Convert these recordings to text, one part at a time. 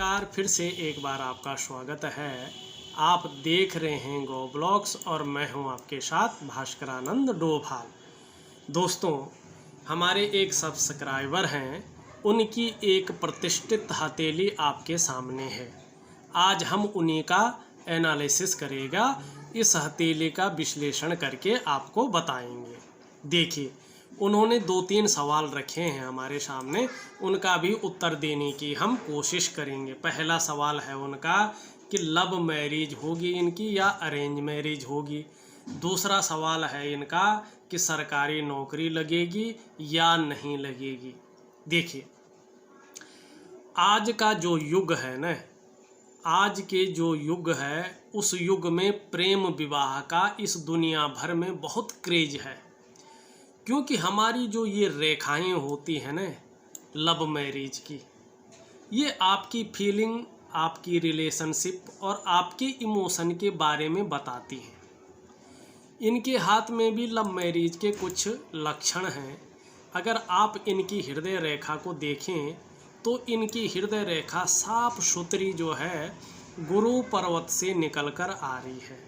नमस्कार, फिर से एक बार आपका स्वागत है। आप देख रहे हैं गो ब्लॉग्स और मैं हूं आपके साथ भास्करानंद डोभाल। दोस्तों, हमारे एक सब्सक्राइबर हैं, उनकी एक प्रतिष्ठित हथेली आपके सामने है। आज हम उन्हीं का एनालिसिस करेगा, इस हथेली का विश्लेषण करके आपको बताएंगे। देखिए, उन्होंने 2-3 सवाल रखे हैं हमारे सामने, उनका भी उत्तर देने की हम कोशिश करेंगे। पहला सवाल है उनका कि लव मैरिज होगी इनकी या अरेंज मैरिज होगी। दूसरा सवाल है इनका कि सरकारी नौकरी लगेगी या नहीं लगेगी। देखिए, आज का जो युग है ना, आज के जो युग है, उस युग में प्रेम विवाह का इस दुनिया भर में बहुत क्रेज है। क्योंकि हमारी जो ये रेखाएं होती हैं ना लव मैरिज की, ये आपकी फीलिंग, आपकी रिलेशनशिप और आपके इमोशन के बारे में बताती हैं। इनके हाथ में भी लव मैरिज के कुछ लक्षण हैं। अगर आप इनकी हृदय रेखा को देखें तो इनकी हृदय रेखा साफ सुथरी जो है गुरु पर्वत से निकलकर आ रही है,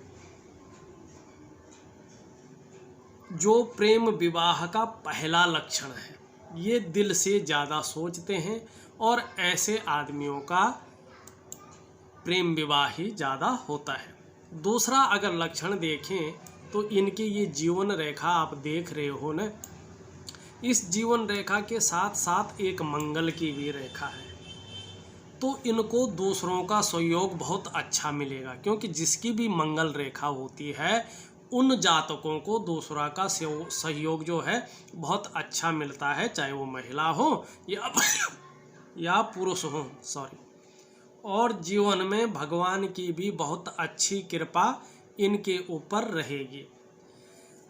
जो प्रेम विवाह का पहला लक्षण है। ये दिल से ज़्यादा सोचते हैं और ऐसे आदमियों का प्रेम विवाह ही ज़्यादा होता है। दूसरा अगर लक्षण देखें तो इनकी ये जीवन रेखा आप देख रहे हो ना, इस जीवन रेखा के साथ साथ एक मंगल की भी रेखा है। तो इनको दूसरों का सहयोग बहुत अच्छा मिलेगा, क्योंकि जिसकी भी मंगल रेखा होती है उन जातकों को दूसरा का सहयोग जो है बहुत अच्छा मिलता है, चाहे वो महिला हो या पुरुष हो। और जीवन में भगवान की भी बहुत अच्छी कृपा इनके ऊपर रहेगी।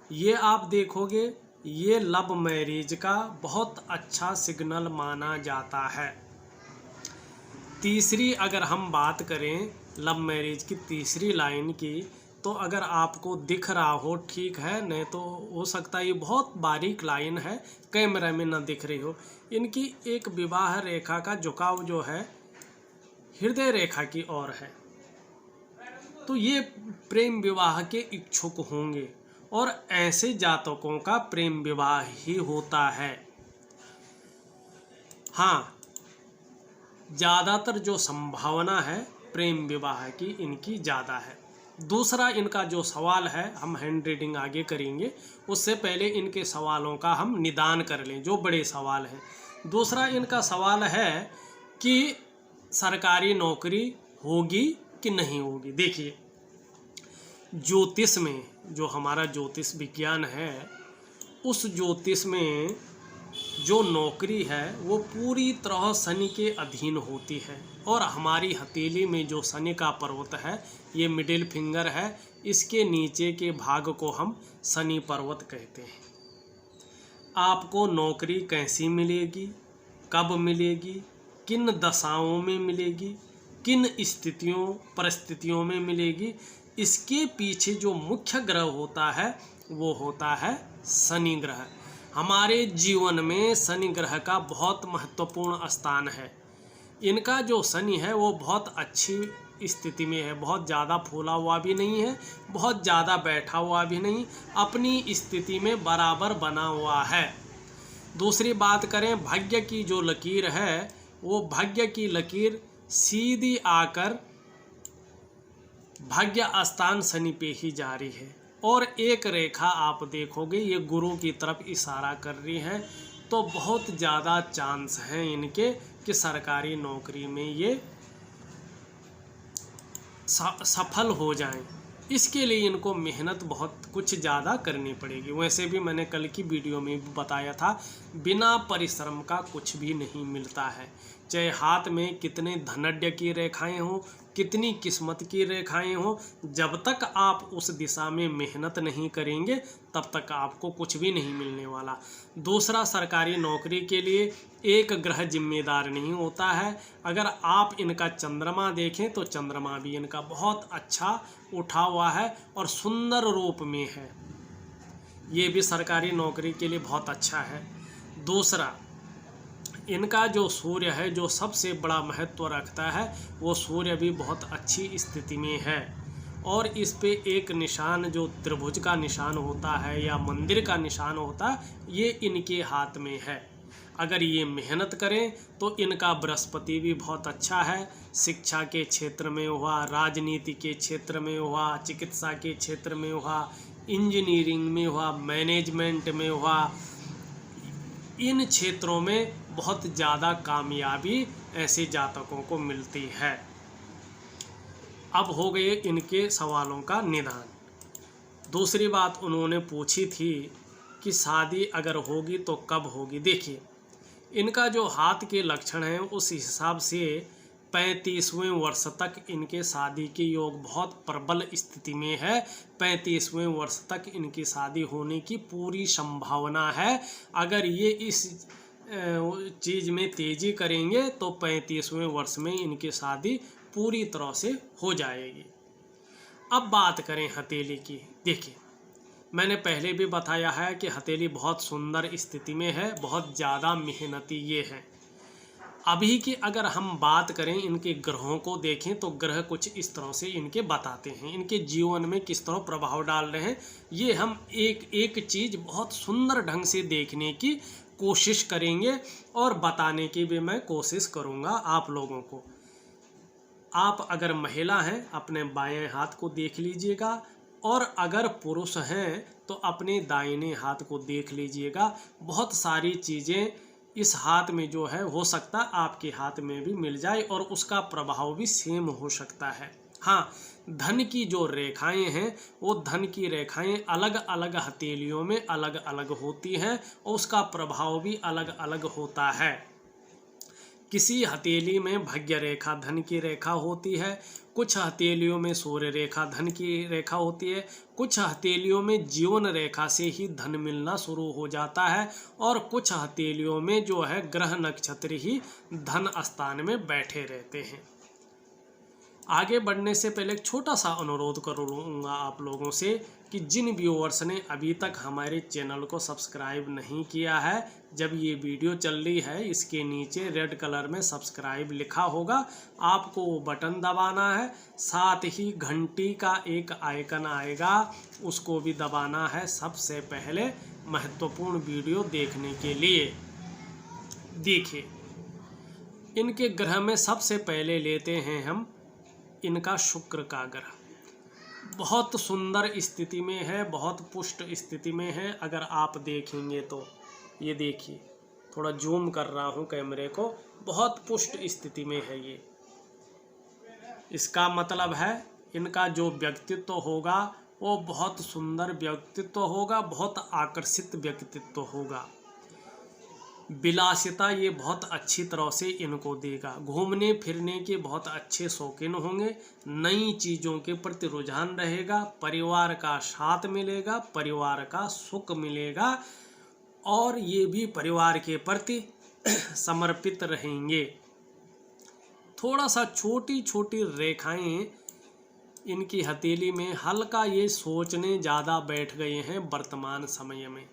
ये आप देखोगे, ये लव मैरिज का बहुत अच्छा सिग्नल माना जाता है। तीसरी अगर हम बात करें लव मैरिज की तीसरी लाइन की, तो अगर आपको दिख रहा हो ठीक है, नहीं तो हो सकता है ये बहुत बारीक लाइन है, कैमरा में ना दिख रही हो। इनकी एक विवाह रेखा का झुकाव जो है हृदय रेखा की ओर है। तो ये प्रेम विवाह के इच्छुक होंगे और ऐसे जातकों का प्रेम विवाह ही होता है। हाँ, ज़्यादातर जो संभावना है प्रेम विवाह की इनकी ज़्यादा है। दूसरा इनका जो सवाल है, हम हैंड रीडिंग आगे करेंगे, उससे पहले इनके सवालों का हम निदान कर लें, जो बड़े सवाल हैं। दूसरा इनका सवाल है कि सरकारी नौकरी होगी कि नहीं होगी। देखिए, ज्योतिष में जो हमारा ज्योतिष विज्ञान है, उस ज्योतिष में जो नौकरी है वो पूरी तरह शनि के अधीन होती है। और हमारी हथेली में जो शनि का पर्वत है, ये मिडिल फिंगर है, इसके नीचे के भाग को हम शनि पर्वत कहते हैं। आपको नौकरी कैसी मिलेगी, कब मिलेगी, किन दशाओं में मिलेगी, किन स्थितियों परिस्थितियों में मिलेगी, इसके पीछे जो मुख्य ग्रह होता है वो होता है शनि ग्रह। हमारे जीवन में शनि ग्रह का बहुत महत्वपूर्ण स्थान है। इनका जो शनि है वो बहुत अच्छी स्थिति में है, बहुत ज़्यादा फूला हुआ भी नहीं है, बहुत ज़्यादा बैठा हुआ भी नहीं, अपनी स्थिति में बराबर बना हुआ है। दूसरी बात करें भाग्य की जो लकीर है, वो भाग्य की लकीर सीधी आकर भाग्य स्थान शनि पे ही जा रही है। और एक रेखा आप देखोगे ये गुरु की तरफ इशारा कर रही है। तो बहुत ज़्यादा चांस हैं इनके कि सरकारी नौकरी में ये सफल हो जाएं। इसके लिए इनको मेहनत बहुत कुछ ज़्यादा करनी पड़ेगी। वैसे भी मैंने कल की वीडियो में भी बताया था, बिना परिश्रम का कुछ भी नहीं मिलता है। चाहे हाथ में कितने धनाढ्य की रेखाएं हों, कितनी किस्मत की रेखाएं हों, जब तक आप उस दिशा में मेहनत नहीं करेंगे तब तक आपको कुछ भी नहीं मिलने वाला। दूसरा, सरकारी नौकरी के लिए एक ग्रह जिम्मेदार नहीं होता है। अगर आप इनका चंद्रमा देखें तो चंद्रमा भी इनका बहुत अच्छा उठा हुआ है और सुंदर रूप में है। ये भी सरकारी नौकरी के लिए बहुत अच्छा है। दूसरा, इनका जो सूर्य है जो सबसे बड़ा महत्व रखता है, वो सूर्य भी बहुत अच्छी स्थिति में है। और इस पे एक निशान जो त्रिभुज का निशान होता है या मंदिर का निशान होता है, ये इनके हाथ में है। अगर ये मेहनत करें तो इनका बृहस्पति भी बहुत अच्छा है। शिक्षा के क्षेत्र में हुआ, राजनीति के क्षेत्र में हुआ, चिकित्सा के क्षेत्र में हुआ, इंजीनियरिंग में हुआ, मैनेजमेंट में हुआ, इन क्षेत्रों में बहुत ज़्यादा कामयाबी ऐसे जातकों को मिलती है। अब हो गए इनके सवालों का निदान। दूसरी बात उन्होंने पूछी थी कि शादी अगर होगी तो कब होगी। देखिए, इनका जो हाथ के लक्षण हैं उस हिसाब से 35वें वर्ष तक इनके शादी के योग बहुत प्रबल स्थिति में है। 35वें वर्ष तक इनकी शादी होने की पूरी संभावना है। अगर ये इस चीज़ में तेज़ी करेंगे तो 35वें वर्ष में इनकी शादी पूरी तरह से हो जाएगी। अब बात करें हथेली की। देखिए, मैंने पहले भी बताया है कि हथेली बहुत सुंदर स्थिति में है, बहुत ज़्यादा मेहनती ये है। अभी की अगर हम बात करें इनके ग्रहों को देखें तो ग्रह कुछ इस तरह से इनके बताते हैं, इनके जीवन में किस तरह प्रभाव डाल रहे हैं। ये हम एक एक चीज़ बहुत सुंदर ढंग से देखने की कोशिश करेंगे और बताने की भी मैं कोशिश करूँगा आप लोगों को। आप अगर महिला हैं अपने बाएं हाथ को देख लीजिएगा, और अगर पुरुष हैं तो अपने दाहिने हाथ को देख लीजिएगा। बहुत सारी चीज़ें इस हाथ में जो है हो सकता है आपके हाथ में भी मिल जाए और उसका प्रभाव भी सेम हो सकता है। हाँ, धन की जो रेखाएं हैं वो धन की रेखाएं अलग अलग हथेलियों में अलग अलग होती हैं और उसका प्रभाव भी अलग अलग होता है। किसी हथेली में भाग्य रेखा धन की रेखा होती है, कुछ हथेलियों में सूर्य रेखा धन की रेखा होती है, कुछ हथेलियों में जीवन रेखा से ही धन मिलना शुरू हो जाता है, और कुछ हथेलियों में जो है ग्रह नक्षत्र ही धन स्थान में बैठे रहते हैं। आगे बढ़ने से पहले एक छोटा सा अनुरोध करूँगा आप लोगों से कि जिन व्यूअर्स ने अभी तक हमारे चैनल को सब्सक्राइब नहीं किया है, जब ये वीडियो चल रही है इसके नीचे रेड कलर में सब्सक्राइब लिखा होगा, आपको वो बटन दबाना है। साथ ही घंटी का एक आइकन आएगा, उसको भी दबाना है सबसे पहले महत्वपूर्ण वीडियो देखने के लिए। देखिए, इनके ग्रह में सबसे पहले लेते हैं हम इनका शुक्र का ग्रह। बहुत सुंदर स्थिति में है, बहुत पुष्ट स्थिति में है। अगर आप देखेंगे तो ये देखिए, थोड़ा जूम कर रहा हूँ कैमरे को, बहुत पुष्ट स्थिति में है ये। इसका मतलब है इनका जो व्यक्तित्व होगा वो बहुत सुंदर व्यक्तित्व होगा, बहुत आकर्षित व्यक्तित्व होगा। विलासिता ये बहुत अच्छी तरह से इनको देगा। घूमने फिरने के बहुत अच्छे शौकीन होंगे। नई चीज़ों के प्रति रुझान रहेगा। परिवार का साथ मिलेगा, परिवार का सुख मिलेगा, और ये भी परिवार के प्रति समर्पित रहेंगे। थोड़ा सा छोटी छोटी रेखाएं इनकी हथेली में हल्का ये सोचने ज़्यादा बैठ गए हैं वर्तमान समय में।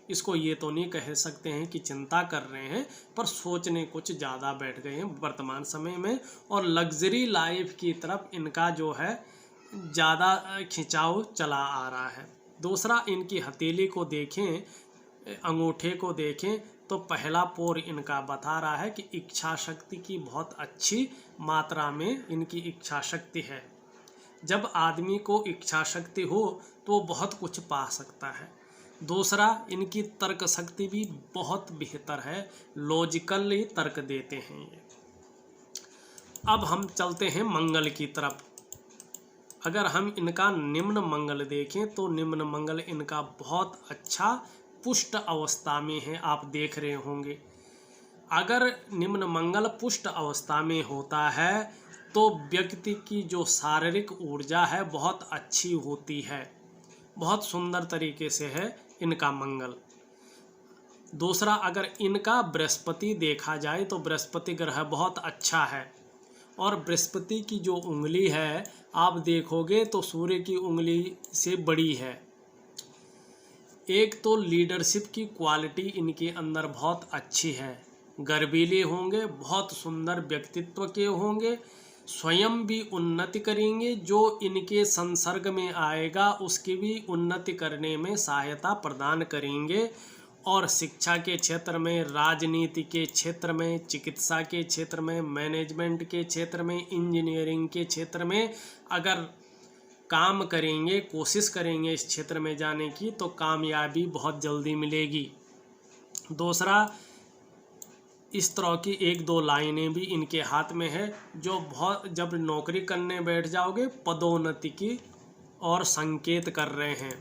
इसको ये तो नहीं कह सकते हैं कि चिंता कर रहे हैं, पर सोचने कुछ ज़्यादा बैठ गए हैं वर्तमान समय में, और लग्जरी लाइफ की तरफ इनका जो है ज़्यादा खिंचाव चला आ रहा है। दूसरा, इनकी हथेली को देखें, अंगूठे को देखें तो पहला पोर इनका बता रहा है कि इच्छा शक्ति की बहुत अच्छी मात्रा में इनकी इच्छा शक्ति है। जब आदमी को इच्छा शक्ति हो तो बहुत कुछ पा सकता है। दूसरा, इनकी तर्क शक्ति भी बहुत बेहतर है, लॉजिकली तर्क देते हैं ये। अब हम चलते हैं मंगल की तरफ। अगर हम इनका निम्न मंगल देखें तो निम्न मंगल इनका बहुत अच्छा पुष्ट अवस्था में है, आप देख रहे होंगे। अगर निम्न मंगल पुष्ट अवस्था में होता है तो व्यक्ति की जो शारीरिक ऊर्जा है बहुत अच्छी होती है, बहुत सुंदर तरीके से है इनका मंगल। दूसरा, अगर इनका बृहस्पति देखा जाए तो बृहस्पति ग्रह बहुत अच्छा है, और बृहस्पति की जो उंगली है आप देखोगे तो सूर्य की उंगली से बड़ी है। एक तो लीडरशिप की क्वालिटी इनके अंदर बहुत अच्छी है, गर्वीले होंगे, बहुत सुंदर व्यक्तित्व के होंगे, स्वयं भी उन्नति करेंगे, जो इनके संसर्ग में आएगा उसकी भी उन्नति करने में सहायता प्रदान करेंगे। और शिक्षा के क्षेत्र में, राजनीति के क्षेत्र में, चिकित्सा के क्षेत्र में, मैनेजमेंट के क्षेत्र में, इंजीनियरिंग के क्षेत्र में अगर काम करेंगे, कोशिश करेंगे इस क्षेत्र में जाने की, तो कामयाबी बहुत जल्दी मिलेगी। दूसरा, इस तरह की 1-2 लाइनें भी इनके हाथ में है जो बहुत, जब नौकरी करने बैठ जाओगे पदोन्नति की और संकेत कर रहे हैं।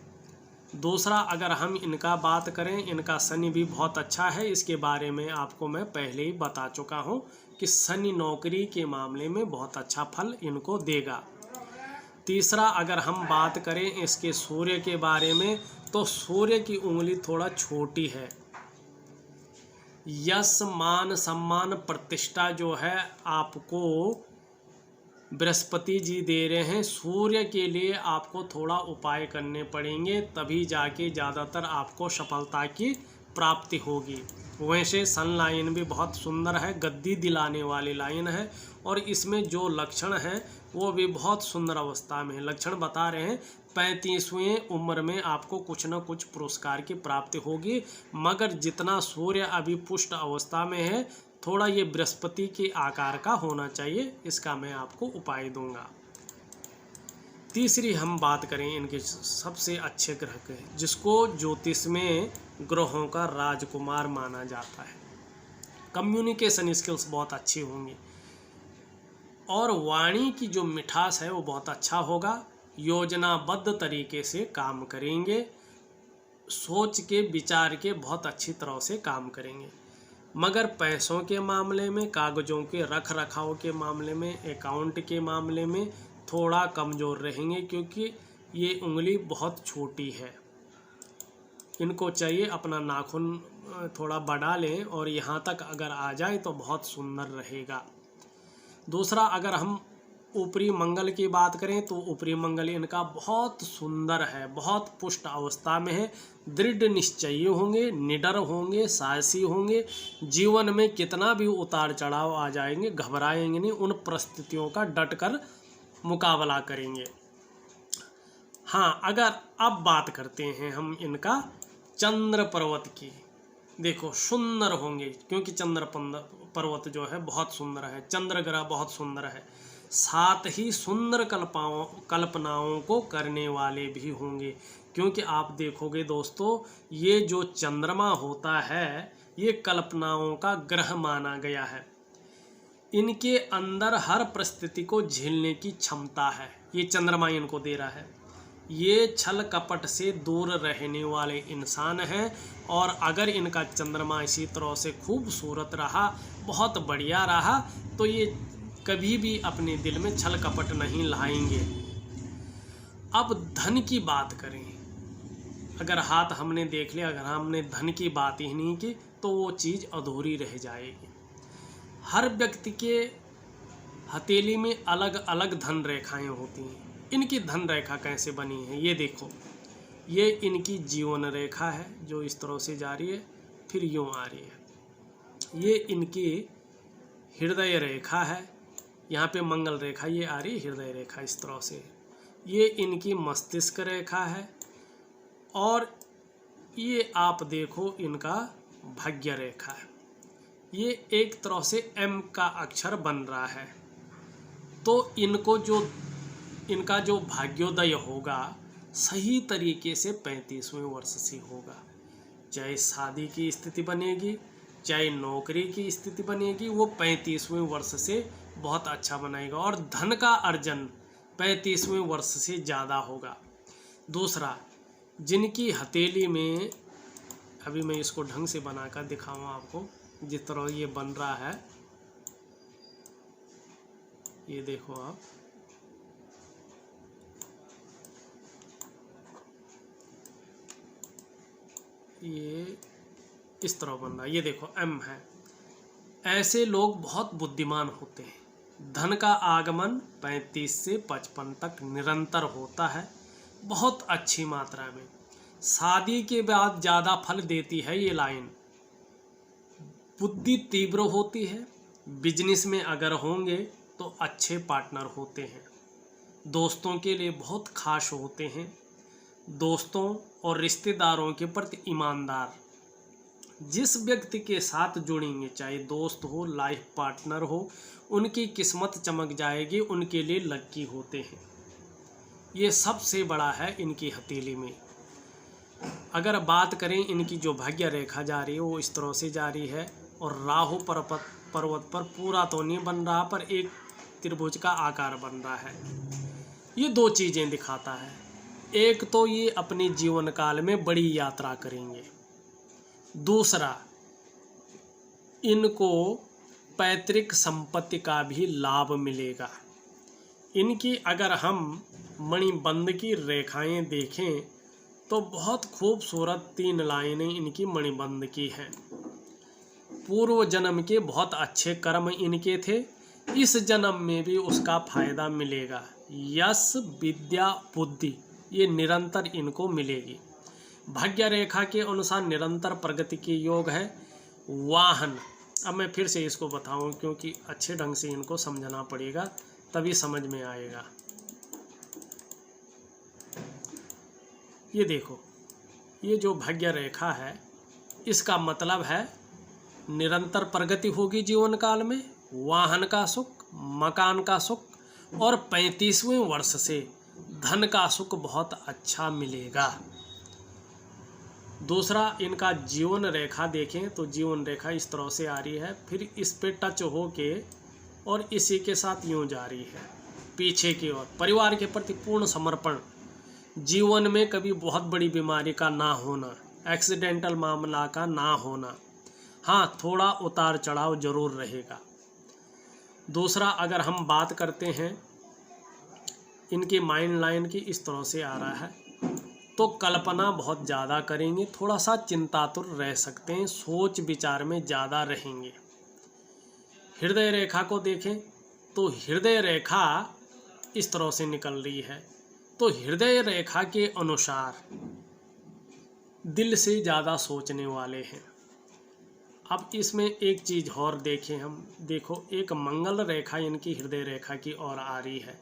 दूसरा, अगर हम इनका बात करें, इनका शनि भी बहुत अच्छा है। इसके बारे में आपको मैं पहले ही बता चुका हूं कि शनि नौकरी के मामले में बहुत अच्छा फल इनको देगा। तीसरा, अगर हम बात करें इसके सूर्य के बारे में, तो सूर्य की उंगली थोड़ा छोटी है। यश, मान, सम्मान, प्रतिष्ठा जो है आपको बृहस्पति जी दे रहे हैं। सूर्य के लिए आपको थोड़ा उपाय करने पड़ेंगे, तभी जाके ज़्यादातर आपको सफलता की प्राप्ति होगी। वैसे सन लाइन भी बहुत सुंदर है, गद्दी दिलाने वाली लाइन है, और इसमें जो लक्षण हैं वो भी बहुत सुंदर अवस्था में है। लक्षण बता रहे हैं 35वें उम्र में आपको कुछ न कुछ पुरस्कार की प्राप्ति होगी, मगर जितना सूर्य अभी पुष्ट अवस्था में है, थोड़ा ये बृहस्पति के आकार का होना चाहिए। इसका मैं आपको उपाय दूंगा। तीसरी हम बात करें इनके सबसे अच्छे ग्रह के, जिसको ज्योतिष में ग्रहों का राजकुमार माना जाता है। कम्युनिकेशन स्किल्स बहुत अच्छी होंगी और वाणी की जो मिठास है वो बहुत अच्छा होगा। योजनाबद्ध तरीके से काम करेंगे, सोच के विचार के बहुत अच्छी तरह से काम करेंगे, मगर पैसों के मामले में, कागज़ों के रख रखाव के मामले में, अकाउंट के मामले में थोड़ा कमज़ोर रहेंगे, क्योंकि ये उंगली बहुत छोटी है। इनको चाहिए अपना नाखून थोड़ा बढ़ा लें और यहाँ तक अगर आ जाए तो बहुत सुंदर रहेगा। दूसरा, अगर हम ऊपरी मंगल की बात करें तो ऊपरी मंगल इनका बहुत सुंदर है, बहुत पुष्ट अवस्था में है। दृढ़ निश्चयी होंगे, निडर होंगे, साहसी होंगे। जीवन में कितना भी उतार चढ़ाव आ जाएंगे, घबराएंगे नहीं, उन परिस्थितियों का डटकर मुकाबला करेंगे। हाँ, अगर अब बात करते हैं हम इनका चंद्र पर्वत की, देखो सुंदर होंगे, क्योंकि चंद्र पर्वत जो है बहुत सुंदर है, चंद्र ग्रह बहुत सुंदर है, साथ ही सुंदर कल्पनाओं को करने वाले भी होंगे। क्योंकि आप देखोगे दोस्तों, ये जो चंद्रमा होता है ये कल्पनाओं का ग्रह माना गया है। इनके अंदर हर परिस्थिति को झेलने की क्षमता है, ये चंद्रमा इनको दे रहा है। ये छल कपट से दूर रहने वाले इंसान हैं, और अगर इनका चंद्रमा इसी तरह से खूबसूरत रहा, बहुत बढ़िया रहा, तो ये कभी भी अपने दिल में छल कपट नहीं लाएंगे। अब धन की बात करें, अगर हाथ हमने देख लिया, अगर हमने धन की बात ही नहीं की तो वो चीज़ अधूरी रह जाएगी। हर व्यक्ति के हथेली में अलग अलग धन रेखाएं होती हैं। इनकी धन रेखा कैसे बनी है ये देखो, ये इनकी जीवन रेखा है जो इस तरह से जा रही है, फिर यूँ आ रही है। ये इनकी हृदय रेखा है, यहाँ पे मंगल रेखा ये आ रही है, हृदय रेखा इस तरह से। ये इनकी मस्तिष्क रेखा है, और ये आप देखो इनका भाग्य रेखा है। ये एक तरह से एम का अक्षर बन रहा है। तो इनको जो इनका जो भाग्योदय होगा सही तरीके से 35वें वर्ष से होगा। चाहे शादी की स्थिति बनेगी, चाहे नौकरी की स्थिति बनेगी, वो 35वें वर्ष से बहुत अच्छा बनाएगा, और धन का अर्जन 35वें वर्ष से ज़्यादा होगा। दूसरा, जिनकी हथेली में, अभी मैं इसको ढंग से बनाकर दिखाऊँ आपको, जिस तरह ये बन रहा है, ये देखो आप, ये इस तरह बन रहा है, ये देखो एम है। ऐसे लोग बहुत बुद्धिमान होते हैं। धन का आगमन 35 से 55 तक निरंतर होता है, बहुत अच्छी मात्रा में। शादी के बाद ज़्यादा फल देती है ये लाइन। बुद्धि तीव्र होती है। बिजनेस में अगर होंगे तो अच्छे पार्टनर होते हैं। दोस्तों के लिए बहुत खास होते हैं। दोस्तों और रिश्तेदारों के प्रति ईमानदार। जिस व्यक्ति के साथ जुड़ेंगे, चाहे दोस्त हो, लाइफ पार्टनर हो, उनकी किस्मत चमक जाएगी, उनके लिए लक्की होते हैं। ये सबसे बड़ा है इनकी हथेली में। अगर बात करें इनकी जो भाग्य रेखा जा रही है वो इस तरह से जा रही है, और राहु पर्वत पर पूरा तो नहीं बन रहा, पर एक त्रिभुज का आकार बन रहा है। ये दो चीज़ें दिखाता है। एक तो ये अपने जीवन काल में बड़ी यात्रा करेंगे। दूसरा, इनको पैतृक संपत्ति का भी लाभ मिलेगा। इनकी अगर हम मणिबंध की रेखाएं देखें तो बहुत खूबसूरत 3 लाइनें इनकी मणिबंध की हैं। पूर्व जन्म के बहुत अच्छे कर्म इनके थे, इस जन्म में भी उसका फायदा मिलेगा। यश, विद्या, बुद्धि ये निरंतर इनको मिलेगी। भाग्य रेखा के अनुसार निरंतर प्रगति के योग है। वाहन, अब मैं फिर से इसको बताऊं क्योंकि अच्छे ढंग से इनको समझना पड़ेगा, तभी समझ में आएगा। ये देखो, ये जो भाग्य रेखा है इसका मतलब है निरंतर प्रगति होगी जीवन काल में, वाहन का सुख, मकान का सुख, और 35वें वर्ष से धन का सुख बहुत अच्छा मिलेगा। दूसरा, इनका जीवन रेखा देखें तो जीवन रेखा इस तरह से आ रही है, फिर इस पे टच हो के और इसी के साथ यूं जा रही है पीछे की ओर। परिवार के प्रति पूर्ण समर्पण, जीवन में कभी बहुत बड़ी बीमारी का ना होना, एक्सीडेंटल मामला का ना होना। हाँ, थोड़ा उतार चढ़ाव जरूर रहेगा। दूसरा, अगर हम बात करते हैं इनकी माइंड लाइन की, इस तरह से आ रहा है, तो कल्पना बहुत ज़्यादा करेंगे, थोड़ा सा चिंतातुर रह सकते हैं, सोच विचार में ज़्यादा रहेंगे। हृदय रेखा को देखें तो हृदय रेखा इस तरह से निकल रही है, तो हृदय रेखा के अनुसार दिल से ज़्यादा सोचने वाले हैं। अब इसमें एक चीज़ और देखें हम, देखो एक मंगल रेखा इनकी हृदय रेखा की ओर आ रही है।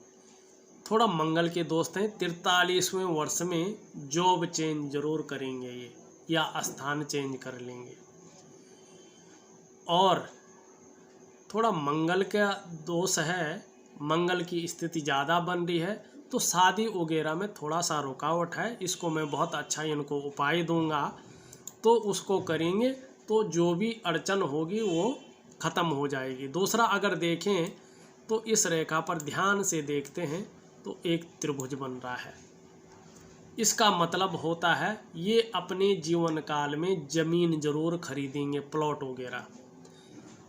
थोड़ा मंगल के दोस्त हैं। 43वें वर्ष में जॉब चेंज जरूर करेंगे ये, या स्थान चेंज कर लेंगे। और थोड़ा मंगल का दोष है, मंगल की स्थिति ज़्यादा बन रही है, तो शादी वगैरह में थोड़ा सा रुकावट है। इसको मैं बहुत अच्छा इनको उपाय दूंगा, तो उसको करेंगे तो जो भी अड़चन होगी वो ख़त्म हो जाएगी। दूसरा, अगर देखें तो इस रेखा पर ध्यान से देखते हैं तो एक त्रिभुज बन रहा है। इसका मतलब होता है ये अपने जीवन काल में ज़मीन जरूर खरीदेंगे, प्लॉट वगैरह।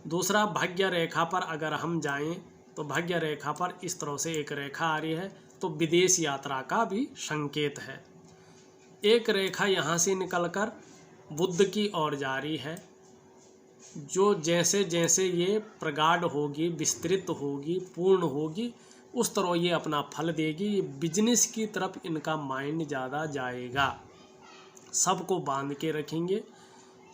दूसरा, भाग्य रेखा पर अगर हम जाएं तो भाग्य रेखा पर इस तरह से एक रेखा आ रही है, तो विदेश यात्रा का भी संकेत है। एक रेखा यहाँ से निकलकर बुध की ओर जा रही है, जो जैसे जैसे ये प्रगाढ़ होगी, विस्तृत होगी, पूर्ण होगी, उस तरह ये अपना फल देगी। ये बिजनेस की तरफ इनका माइंड ज़्यादा जाएगा। सबको बांध के रखेंगे,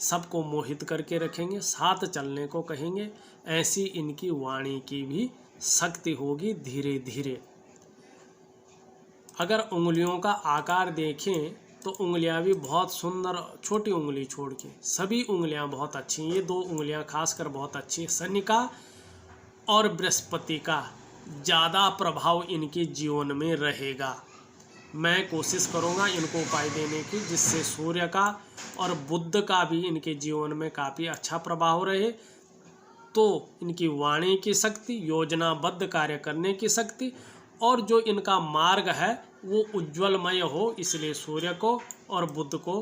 सबको मोहित करके रखेंगे, साथ चलने को कहेंगे। ऐसी इनकी वाणी की भी शक्ति होगी धीरे धीरे। अगर उंगलियों का आकार देखें तो उंगलियां भी बहुत सुंदर, छोटी उंगली छोड़ के सभी उंगलियां बहुत अच्छी हैं। ये 2 उंगलियां खासकर बहुत अच्छी। शनि का और बृहस्पति का ज़्यादा प्रभाव इनके जीवन में रहेगा। मैं कोशिश करूंगा इनको उपाय देने की, जिससे सूर्य का और बुध का भी इनके जीवन में काफ़ी अच्छा प्रभाव रहे, तो इनकी वाणी की शक्ति, योजनाबद्ध कार्य करने की शक्ति, और जो इनका मार्ग है वो उज्ज्वलमय हो। इसलिए सूर्य को और बुध को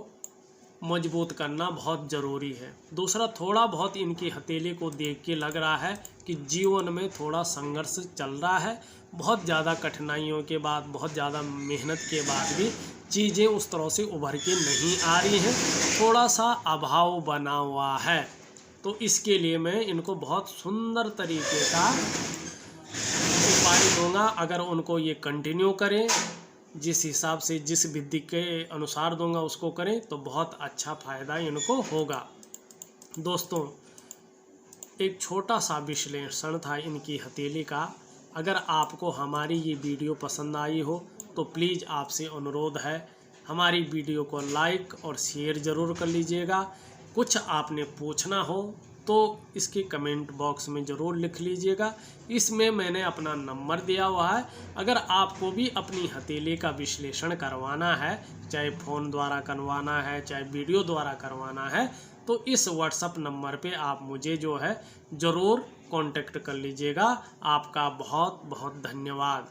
मजबूत करना बहुत ज़रूरी है। दूसरा, थोड़ा बहुत इनकी हथेली को देख के लग रहा है कि जीवन में थोड़ा संघर्ष चल रहा है। बहुत ज़्यादा कठिनाइयों के बाद, बहुत ज़्यादा मेहनत के बाद भी चीज़ें उस तरह से उभर के नहीं आ रही हैं, थोड़ा सा अभाव बना हुआ है। तो इसके लिए मैं इनको बहुत सुंदर तरीके का उपाय दूंगा। अगर उनको ये कंटिन्यू करें, जिस हिसाब से, जिस विधि के अनुसार दूंगा उसको करें, तो बहुत अच्छा फ़ायदा इनको होगा। दोस्तों, एक छोटा सा विश्लेषण था इनकी हथेली का। अगर आपको हमारी ये वीडियो पसंद आई हो तो प्लीज़ आपसे अनुरोध है, हमारी वीडियो को लाइक और शेयर ज़रूर कर लीजिएगा। कुछ आपने पूछना हो तो इसके कमेंट बॉक्स में ज़रूर लिख लीजिएगा। इसमें मैंने अपना नंबर दिया हुआ है। अगर आपको भी अपनी हथेली का विश्लेषण करवाना है, चाहे फ़ोन द्वारा करवाना है चाहे वीडियो द्वारा करवाना है, तो इस व्हाट्सएप नंबर पे आप मुझे जो है ज़रूर कांटेक्ट कर लीजिएगा। आपका बहुत बहुत धन्यवाद।